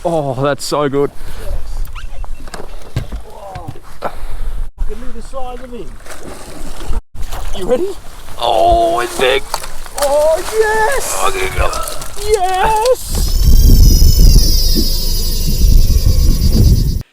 Oh, that's so good. Yes. Oh. I can do the size of him. You ready? Oh, it's big. Oh, yes! Yes!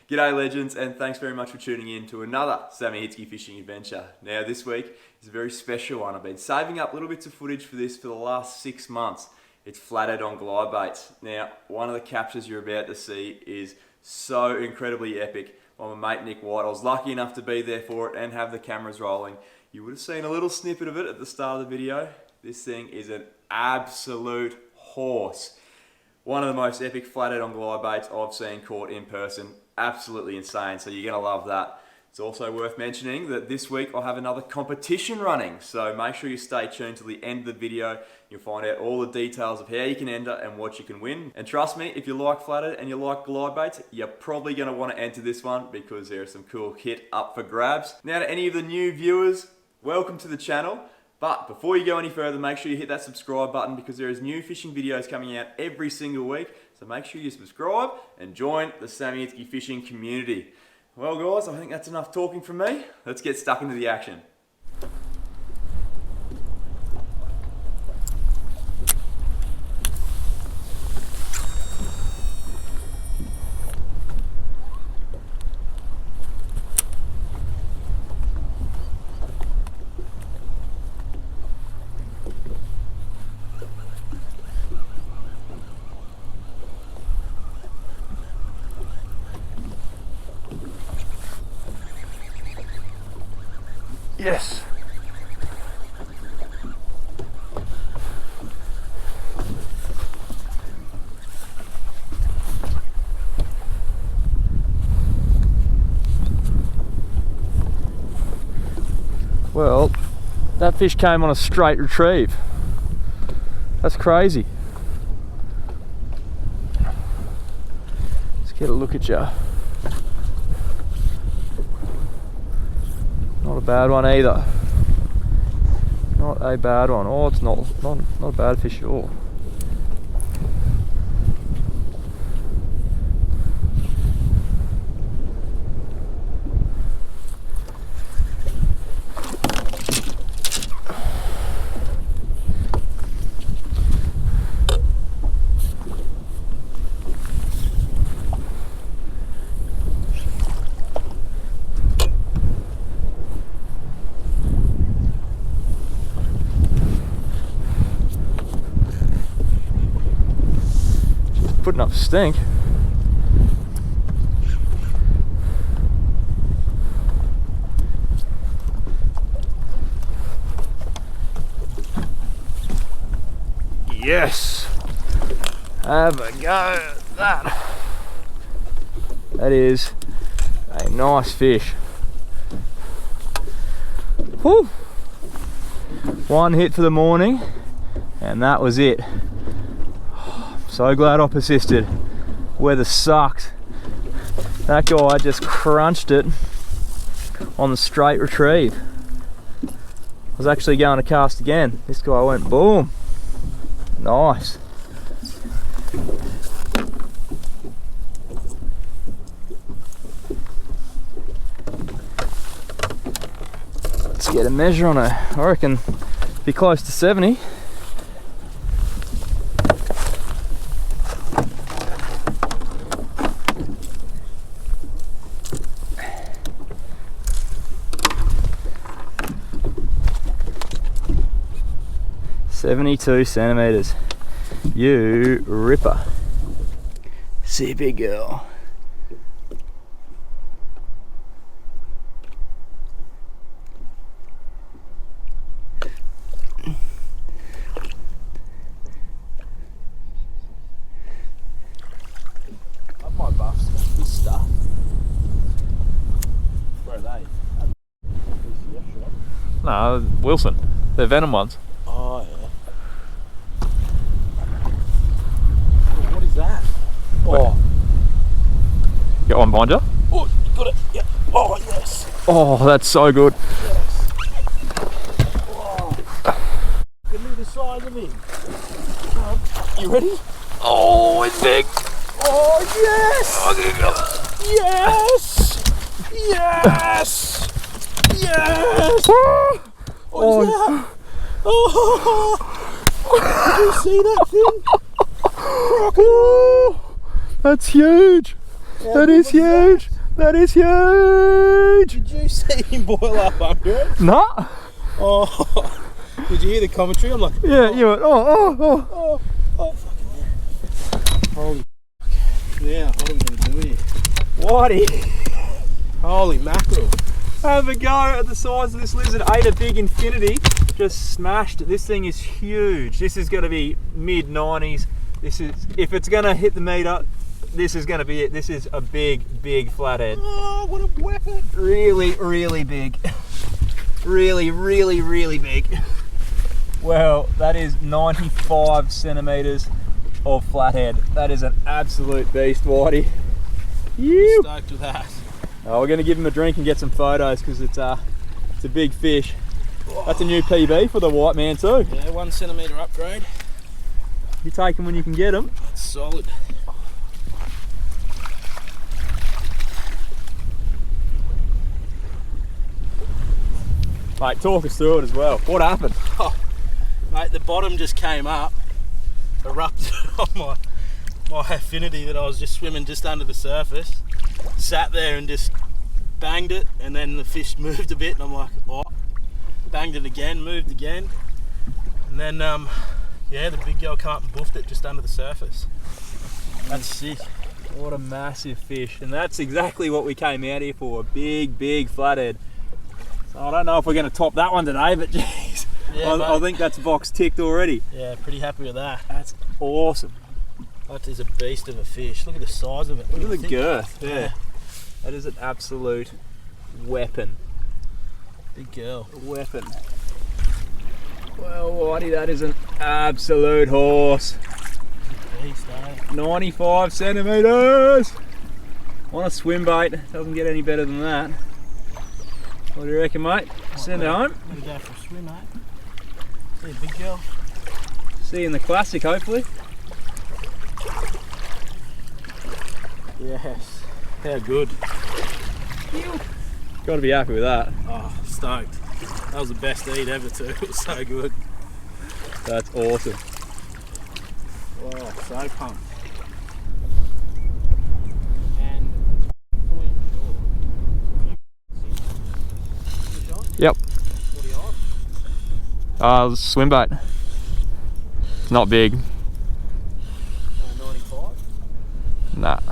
G'day legends, and thanks very much for tuning in to another Sammy Hitzke fishing adventure. Now this week is a very special one. I've been saving up little bits of footage for this for the last 6 months. It's flathead on glide baits. Now one of the captures you're about to see is so incredibly epic. My mate Nick White, I was lucky enough to be there for it and have the cameras rolling. You would have seen a little snippet of it at the start of the video. This thing is an absolute horse. One of the most epic flathead on glide baits I've seen caught in person. Absolutely insane, so you're gonna love that. It's also worth mentioning that this week I'll have another competition running, so make sure you stay tuned till the end of the video. You'll find out all the details of how you can enter and what you can win. And trust me, if you like flathead and you like glide baits, you're probably gonna wanna enter this one because there is some cool kit up for grabs. Now to any of the new viewers, welcome to the channel. But before you go any further, make sure you hit that subscribe button because there is new fishing videos coming out every single week. So make sure you subscribe and join the Sammy Hitzke fishing community. Well guys, I think that's enough talking from me. Let's get stuck into the action. Yes. Well, that fish came on a straight retrieve. That's crazy. Let's get a look at you. Not a bad one either. Not a bad one. Oh, it's not a bad fish at all. Putting up a stink. Yes! Have a go at that. That is a nice fish. Whew. One hit for the morning, and that was it. So glad I persisted. Weather sucked. That guy just crunched it on the straight retrieve. I was actually going to cast again. This guy went boom. Nice. Let's get a measure on it. I reckon be close to 70. "72 centimeters. You ripper." See you, big girl. Love my buffs, this stuff. Where are they? No, Wilson. They're venom ones. Oh yeah. What is that? Oh. Got one behind you? Oh, you got it. Yeah. Oh yes. Oh, that's so good. Yes. Oh. Give me the size of him. You ready? Oh, it's big. Oh yes! Yes! Yes! Yes! What is that? Oh! Did you see that thing? Oh, that's huge. That is huge. That is huge. Did you see him boil up under it? No. Oh! Did you hear the commentary? I'm like, Yeah, you went, oh. fucking hell. Holy now, what are we going to do here? Whitey, Holy mackerel. have a go at the size of this lizard. Ate a big infinity, just smashed it. This thing is huge. This is going to be mid-90s. This is, if it's going to hit the meter, this is going to be it. This is a big flathead. Oh, what a weapon. Really big. Really big. Well, that is 95 centimeters of flathead. That is an absolute beast, Whitey. You. Stoked with that. Oh, we're going to give him a drink and get some photos because it's a big fish. That's a new PB for the white man too. Yeah, 1 centimetre upgrade. You take them when you can get them. That's solid. Mate, talk us through it as well. What happened? Oh, mate, the bottom just came up, erupted on my affinity that I was just swimming just under the surface. Sat there and just banged it, and then the fish moved a bit, and I'm like, oh, banged it again, moved again, and then yeah, the big girl came up and boofed it just under the surface. That's sick. What a massive fish. And that's exactly what we came out here for, a big flathead. So I don't know if we're going to top that one today, but geez, Yeah, I think that's box ticked already. Yeah, pretty happy with that. That's awesome. That is a beast of a fish. Look at the size of it. Look at the thick- girth. Yeah. That is an absolute weapon. Big girl. A weapon. Well, Whitey, that is an absolute horse. Beast, eh? 95 centimeters on a swim bait. Doesn't get any better than that. What do you reckon, mate? Send it home. I'm gonna go for a swim, mate. See a big girl. See you in the classic, hopefully. Yes. How good. Got to be happy with that. Oh, stoked. That was the best eat ever too. It was so good. That's awesome. Oh, so pumped. And it's fully insured. Yep. What are you on? Swim bait. It's not big. 95? Nah. Is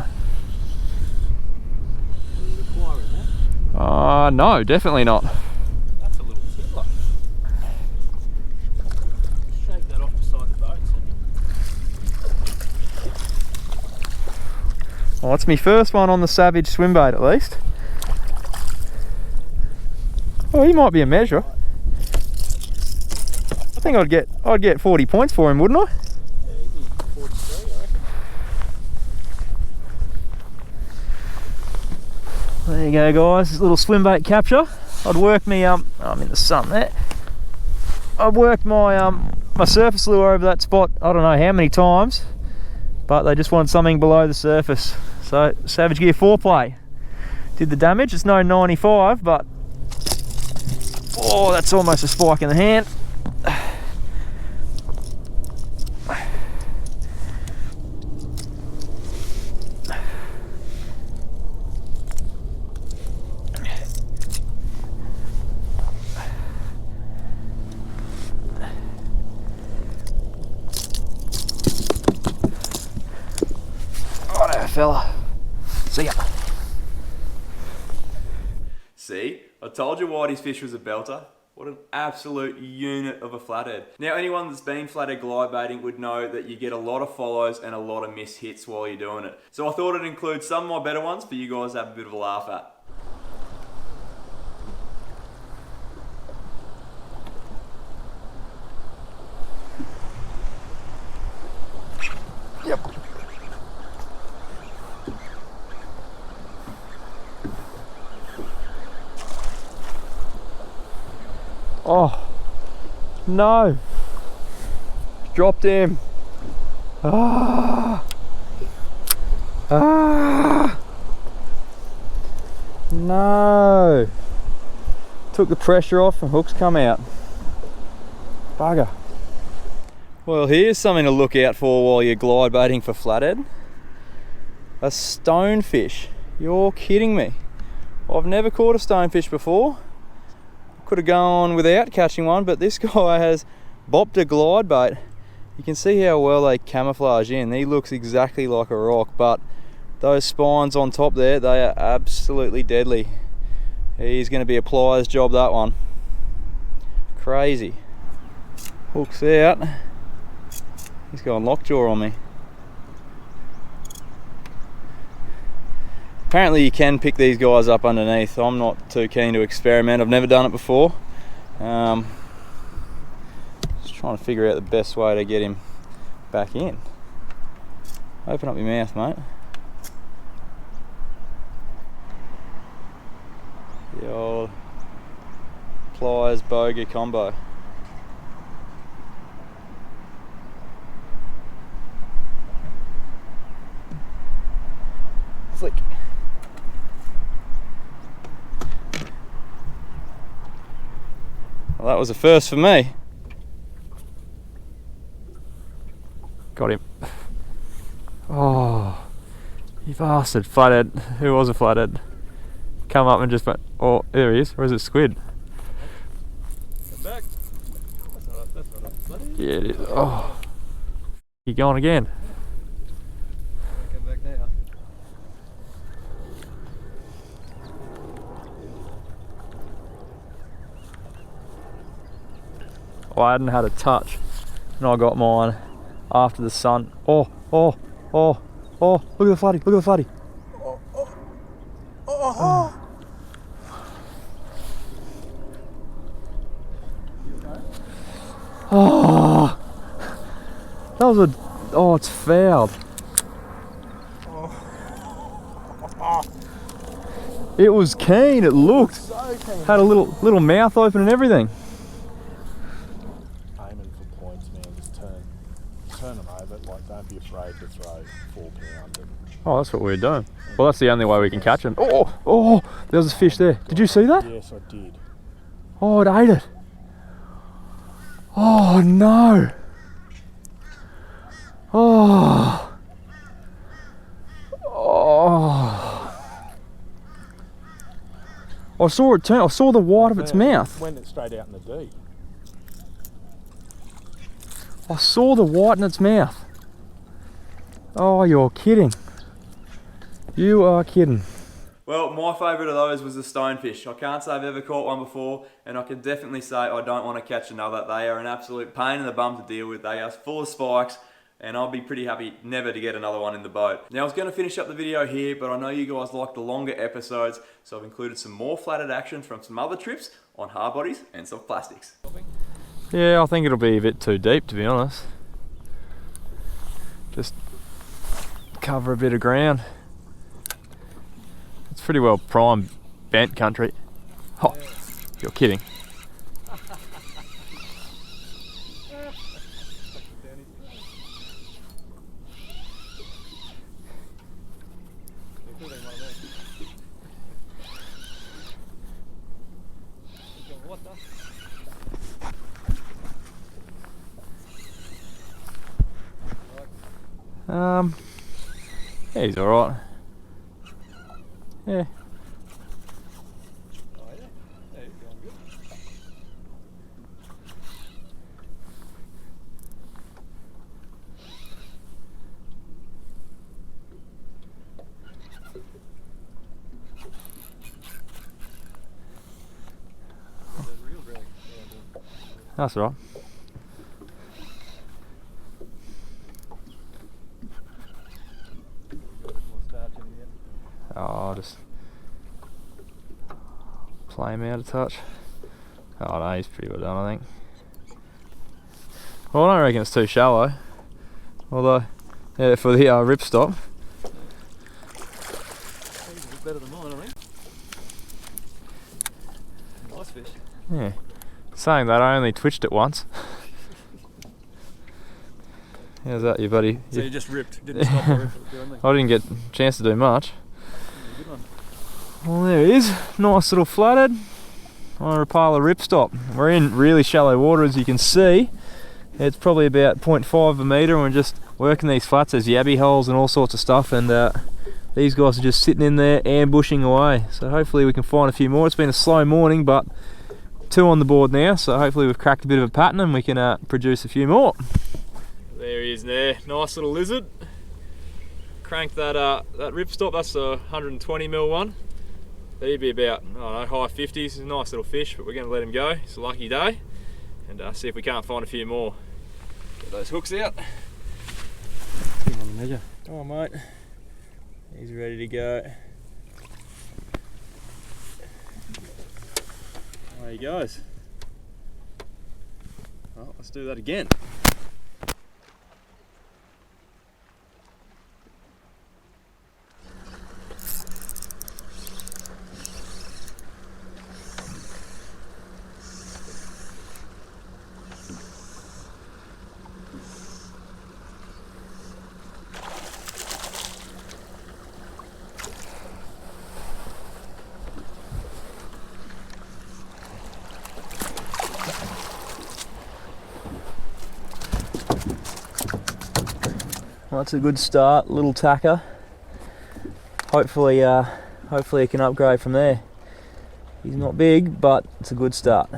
it a choir in there? No, definitely not. That's a little tickler. Shake that off beside the boat, Sammy. Well, it's my first one on the Savage swim bait at least. Well, he might be a measure. I think I'd get 40 points for him, wouldn't I? Yeah, he'd be 43, I reckon. There you go, guys. This little swim bait capture. I'd work me I'm in the sun there. I've worked my my surface lure over that spot I don't know how many times, but they just wanted something below the surface. So Savage Gear 4-play did the damage. It's no 95, but oh, that's almost a spike in the hand. Fella. See ya. See, I told you Whitey's fish was a belter. What an absolute unit of a flathead. Now, anyone that's been flathead glide baiting would know that you get a lot of follows and a lot of missed hits while you're doing it. So I thought I'd include some of my better ones for you guys to have a bit of a laugh at. Yep. Oh, no. Dropped him. Ah. Ah! No! Took the pressure off and hook's come out. Bugger. Well, here's something to look out for while you're glide baiting for flathead. A stonefish. You're kidding me. I've never caught a stonefish before. Could have gone without catching one, but this guy has bopped a glide bait. You can see how well they camouflage in. He looks exactly like a rock, but those spines on top there, they are absolutely deadly. He's going to be a pliers job, that one. Crazy. Hook's out. He's got lockjaw on me. Apparently you can pick these guys up underneath. I'm not too keen to experiment. I've never done it before. Just trying to figure out the best way to get him back in. Open up your mouth, mate. The old pliers boga combo. Flick. Well, that was a first for me. Got him. Oh, you bastard. Flathead. Who was a flathead? Come up and just went, oh, there he is. Or is it squid? Come back. That's not a flathead. Yeah, it is. Oh. You going again? Come back now. Oh, I hadn't had a touch. And I got mine after the sun. Oh, oh, oh, oh. Look at the flatty. Look at the flatty. Oh. Oh, that was a. Oh, it's fouled. It was keen. It looked. So keen. Had a little mouth open and everything. Aiming for points, man. Just turn them over. Like, don't be afraid to throw 4 pound. Oh, that's what we're doing. Well, that's the only way we can catch them. Oh, oh, there was a fish there. Did you see that? Yes, I did. Oh, it ate it. Oh no. Oh. Oh. I saw it turn. I saw the white of its mouth. Went it straight out in the deep. I saw the white in its mouth. Oh, you're kidding. You are kidding. Well, my favourite of those was the stonefish. I can't say I've ever caught one before, and I can definitely say I don't want to catch another. They are an absolute pain in the bum to deal with. They are full of spikes, and I'll be pretty happy never to get another one in the boat. Now, I was going to finish up the video here, but I know you guys like the longer episodes, so I've included some more flathead action from some other trips on hard bodies and soft plastics. Yeah, I think it'll be a bit too deep, to be honest. Just cover a bit of ground. It's pretty well prime bent country. Oh, you're kidding. Yeah, he's alright. Yeah. That's all right. Oh, I'll just play him out a touch. Oh no, he's pretty well done, I think. Well, I don't reckon it's too shallow. Although, yeah, for the ripstop. He's a bit better than mine, I think. Nice fish. Yeah. Saying that, I only twitched it once. How's that, you buddy? So you just ripped, didn't stop or rip it, didn't I didn't get a chance to do much. Good one. Well, there it is. Nice little flathead on a Rapala ripstop. We're in really shallow water, as you can see. It's probably about 0.5 of a metre, and we're just working these flats. There's yabby holes and all sorts of stuff, and these guys are just sitting in there ambushing away. So hopefully we can find a few more. It's been a slow morning, but 2 on the board now, so hopefully we've cracked a bit of a pattern and we can produce a few more. There he is there, nice little lizard. Cranked that ripstop, that's a 120mm one. He'd be about, I don't know, high 50s. He's a nice little fish, but we're going to let him go. It's a lucky day, and see if we can't find a few more. Get those hooks out. Come on, measure. Come on, mate. He's ready to go. There he goes. Well, let's do that again. Well, that's a good start, little tacker. Hopefully he can upgrade from there. He's not big, but it's a good start.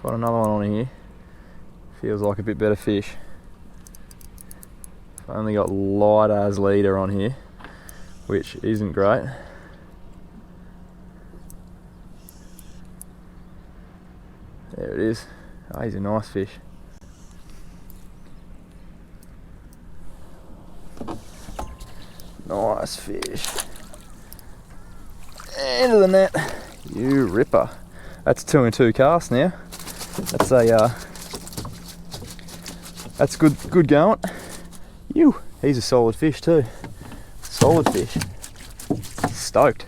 Got another one on here. Feels like a bit better fish. I've only got light as leader on here, which isn't great. There it is. Oh, he's a nice fish. Nice fish. End of the net. You ripper. That's 2 and 2 casts now. That's a that's good going. He's a solid fish too. Solid fish. Stoked.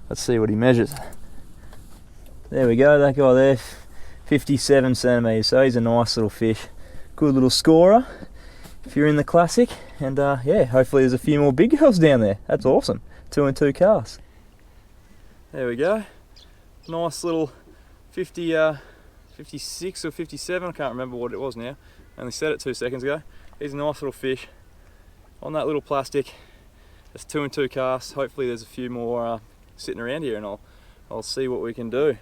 Let's see what he measures. There we go, that guy there, 57 centimetres, so he's a nice little fish. Good little scorer if you're in the classic, and yeah, hopefully there's a few more big girls down there. That's awesome. 2 and 2 casts. There we go. Nice little 56 or 57, I can't remember what it was now. I only said it 2 seconds ago. He's a nice little fish on that little plastic. That's 2 and 2 casts. Hopefully there's a few more sitting around here, and I'll see what we can do.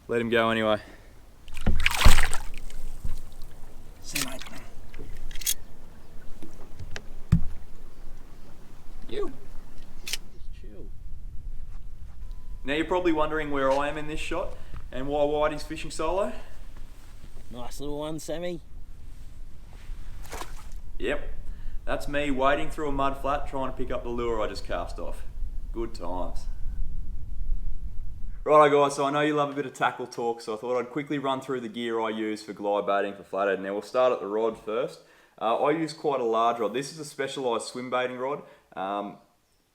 Let him go anyway. See, mate. You. Now you're probably wondering where I am in this shot and why Whytey's fishing solo. Nice little one, Sammy. Yep, that's me wading through a mud flat trying to pick up the lure I just cast off. Good times. Righto guys, so I know you love a bit of tackle talk, so I thought I'd quickly run through the gear I use for glide baiting for flathead. Now we'll start at the rod first. I use quite a large rod. This is a specialised swim baiting rod.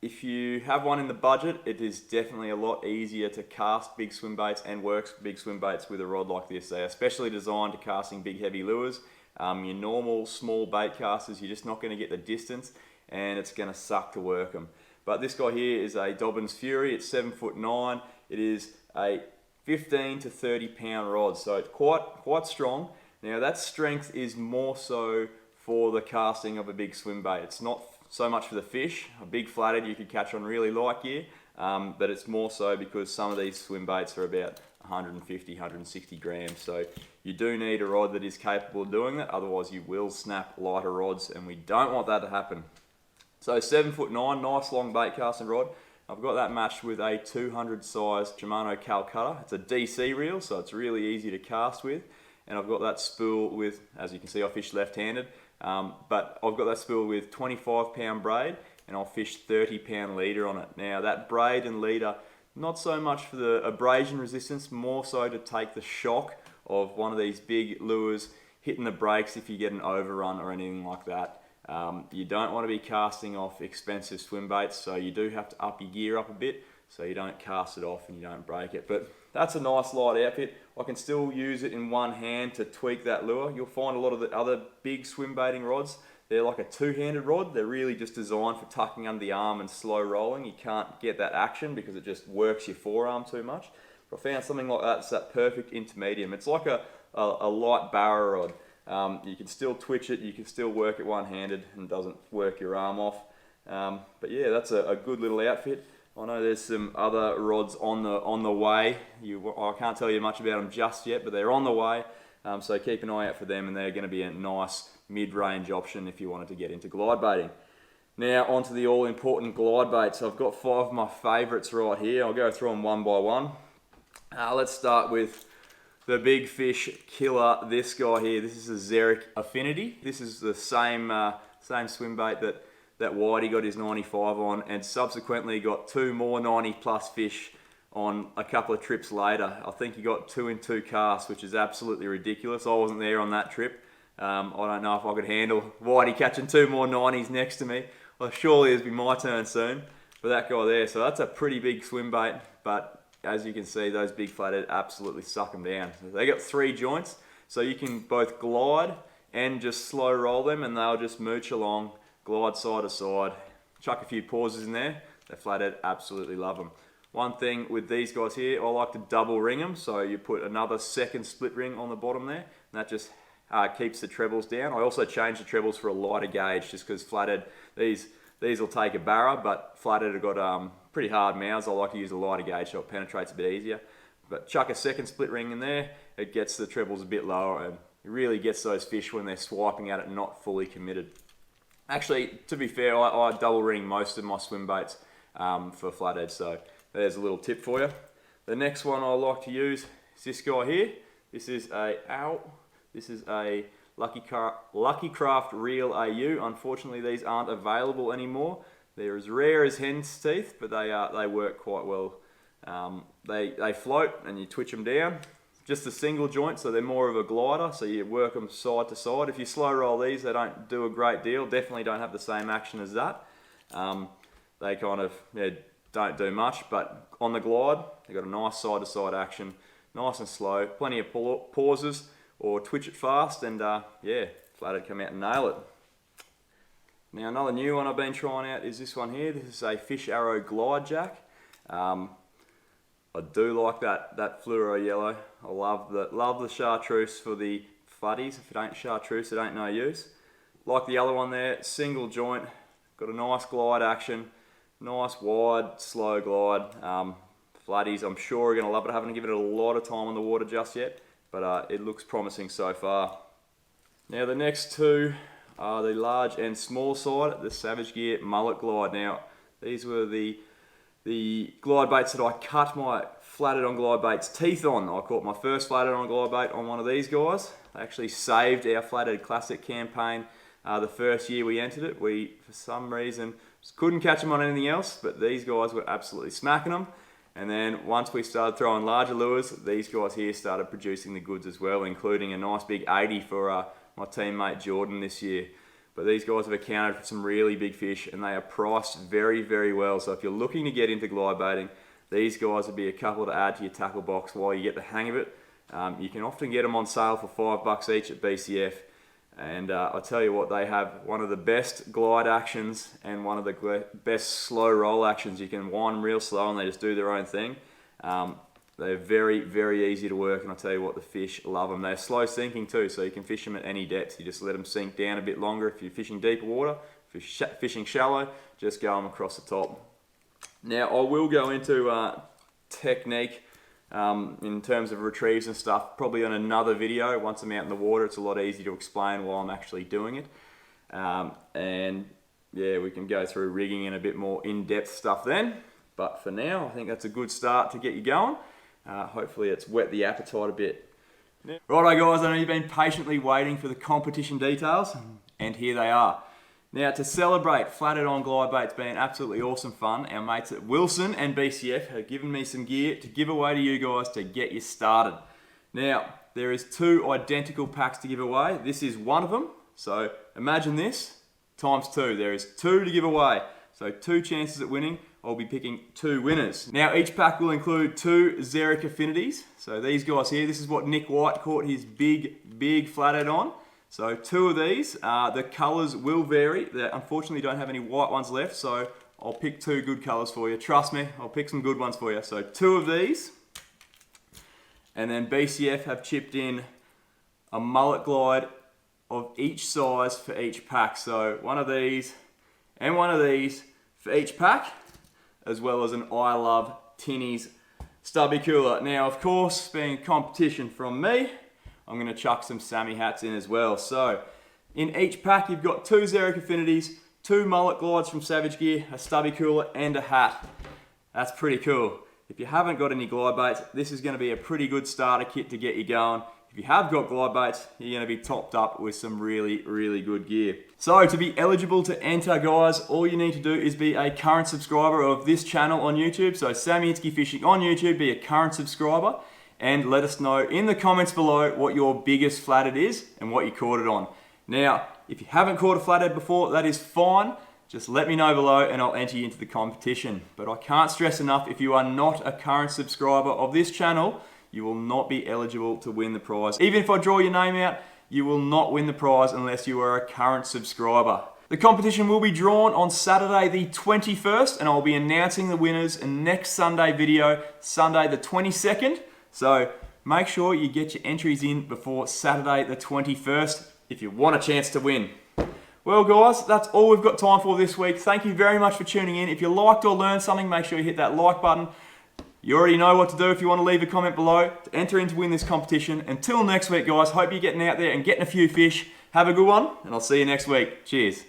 If you have one in the budget, it is definitely a lot easier to cast big swim baits and work big swim baits with a rod like this. They're especially designed to casting big heavy lures. Your normal small bait casters, you're just not going to get the distance, and it's going to suck to work them. But this guy here is a Dobbins Fury. It's 7'9". It is a 15 to 30 pound rod, so it's quite strong. Now that strength is more so for the casting of a big swim bait. It's not so much for the fish. A big flathead you could catch on really light gear, but it's more so because some of these swim baits are about 150, 160 grams. So you do need a rod that is capable of doing that, otherwise you will snap lighter rods, and we don't want that to happen. So 7'9", nice long bait casting rod. I've got that matched with a 200 size Shimano Calcutta. It's a DC reel, so it's really easy to cast with. And I've got that spool with, as you can see, I fish left-handed, but I've got that spool with 25-pound braid, and I'll fish 30-pound leader on it. Now that braid and leader, not so much for the abrasion resistance, more so to take the shock of one of these big lures hitting the brakes if you get an overrun or anything like that. You don't want to be casting off expensive swim baits, so you do have to up your gear up a bit so you don't cast it off and you don't break it. But that's a nice light outfit. I can still use it in one hand to tweak that lure. You'll find a lot of the other big swim baiting rods, they're like a two-handed rod. They're really just designed for tucking under the arm and slow rolling. You can't get that action because it just works your forearm too much. But I found something like that. It's that perfect intermediate. It's like a light barra rod. You can still twitch it, you can still work it one-handed and doesn't work your arm off. But yeah, that's a good little outfit. I know there's some other rods on the way. I can't tell you much about them just yet, but they're on the way. So keep an eye out for them, and they're going to be a nice mid-range option if you wanted to get into glide baiting. Now onto the all-important glide baits. I've got 5 of my favourites right here. I'll go through them one by one. Let's start with the big fish killer, this guy here. This is a Xeric Affinity. This is the same swim bait that Whytey got his 95 on, and subsequently got 2 more 90 plus fish on a couple of trips later. I think he got 2 in 2 casts, which is absolutely ridiculous. I wasn't there on that trip. I don't know if I could handle Whytey catching 2 more 90s next to me. Well, surely it'll be my turn soon for that guy there. So that's a pretty big swim bait, but as you can see, those big flathead absolutely suck them down. They got 3 joints, so you can both glide and just slow roll them, and they'll just mooch along, glide side to side, chuck a few pauses in there. The flathead absolutely love them. One thing with these guys here, I like to double ring them, so you put another second split ring on the bottom there, and that just keeps the trebles down. I also change the trebles for a lighter gauge, just because flathead, these will take a barra, but flathead have got pretty hard mouths. I like to use a lighter gauge so it penetrates a bit easier. But chuck a second split ring in there, it gets the trebles a bit lower, and it really gets those fish when they're swiping at it not fully committed. Actually, to be fair, I double ring most of my swim baits for flathead, so there's a little tip for you. The next one I like to use is this guy here. This is a Lucky Craft Reel AU. Unfortunately, these aren't available anymore. They're as rare as hen's teeth, but they work quite well. They float and you twitch them down. Just a single joint, so they're more of a glider, so you work them side to side. If you slow roll these, they don't do a great deal. Definitely don't have the same action as that. They kind of don't do much, but on the glide, they've got a nice side to side action, nice and slow, plenty of pauses, or twitch it fast, and flathead come out and nail it. Now another new one I've been trying out is this one here. This is a Fish Arrow Glide Jack. I do like that fluoro yellow. I love the chartreuse for the fuddies. If it ain't chartreuse, it ain't no use. Like the other one there, single joint, got a nice glide action, nice wide, slow glide. Flatties, I'm sure are going to love it. I haven't given it a lot of time on the water just yet, but it looks promising so far. Now the next 2 are the large and small side, the Savage Gear Mullet Glide. Now these were the glide baits that I cut my flathead on glide baits teeth on. I caught my first flathead on glide bait on one of these guys. They actually saved our Flathead Classic campaign the first year we entered it. We, for some reason, couldn't catch them on anything else, but these guys were absolutely smacking them. And then once we started throwing larger lures, these guys here started producing the goods as well, including a nice big 80 for my teammate Jordan this year. But these guys have accounted for some really big fish, and they are priced very, very well. So if you're looking to get into glide baiting, these guys would be a couple to add to your tackle box while you get the hang of it. You can often get them on sale for $5 each at BCF. And I tell you what, they have one of the best glide actions and one of the best slow roll actions. You can wind them real slow and they just do their own thing. They're very, very easy to work, and I tell you what, the fish love them. They're slow sinking too, so you can fish them at any depth. You just let them sink down a bit longer if you're fishing deeper water. fishing shallow, just go them across the top. Now I will go into technique in terms of retrieves and stuff, probably on another video. Once I'm out in the water, it's a lot easier to explain while I'm actually doing it. And yeah, we can go through rigging and a bit more in-depth stuff then. But for now, I think that's a good start to get you going. Hopefully it's whet the appetite a bit. Righto guys, I know you've been patiently waiting for the competition details, and here they are. Now to celebrate flathead on glide bait's been absolutely awesome fun. Our mates at Wilson and BCF have given me some gear to give away to you guys to get you started. Now, there is 2 identical packs to give away. This is one of them. So imagine this, times 2. There is 2 to give away. So 2 chances at winning. I'll be picking 2 winners. Now each pack will include 2 Xeric affinities. So these guys here, this is what Nick White caught his big flathead on. So 2 of these, the colours will vary. They unfortunately don't have any white ones left, so I'll pick 2 good colours for you. Trust me, I'll pick some good ones for you. So 2 of these, and then BCF have chipped in a mullet glide of each size for each pack. So 1 of these and 1 of these for each pack, as well as an I Love Tinnies stubby cooler. Now, of course, being competition from me, I'm going to chuck some Sammy hats in as well. So in each pack, you've got 2 Xeric affinities, 2 mullet glides from Savage Gear, a stubby cooler, and a hat. That's pretty cool. If you haven't got any glide baits, this is going to be a pretty good starter kit to get you going. If you have got glide baits, you're going to be topped up with some really good gear. So to be eligible to enter, guys, all you need to do is be a current subscriber of this channel on YouTube. So Sammy Hitzke Fishing on YouTube, be a current subscriber, and let us know in the comments below what your biggest flathead is and what you caught it on. Now, if you haven't caught a flathead before, that is fine. Just let me know below and I'll enter you into the competition. But I can't stress enough, if you are not a current subscriber of this channel, you will not be eligible to win the prize. Even if I draw your name out, you will not win the prize unless you are a current subscriber. The competition will be drawn on Saturday the 21st, and I'll be announcing the winners in next Sunday video, Sunday the 22nd. So make sure you get your entries in before Saturday the 21st if you want a chance to win. Well guys, that's all we've got time for this week. Thank you very much for tuning in. If you liked or learned something, make sure you hit that like button. You already know what to do if you want to leave a comment below to enter in to win this competition. Until next week guys, hope you're getting out there and getting a few fish. Have a good one, and I'll see you next week. Cheers.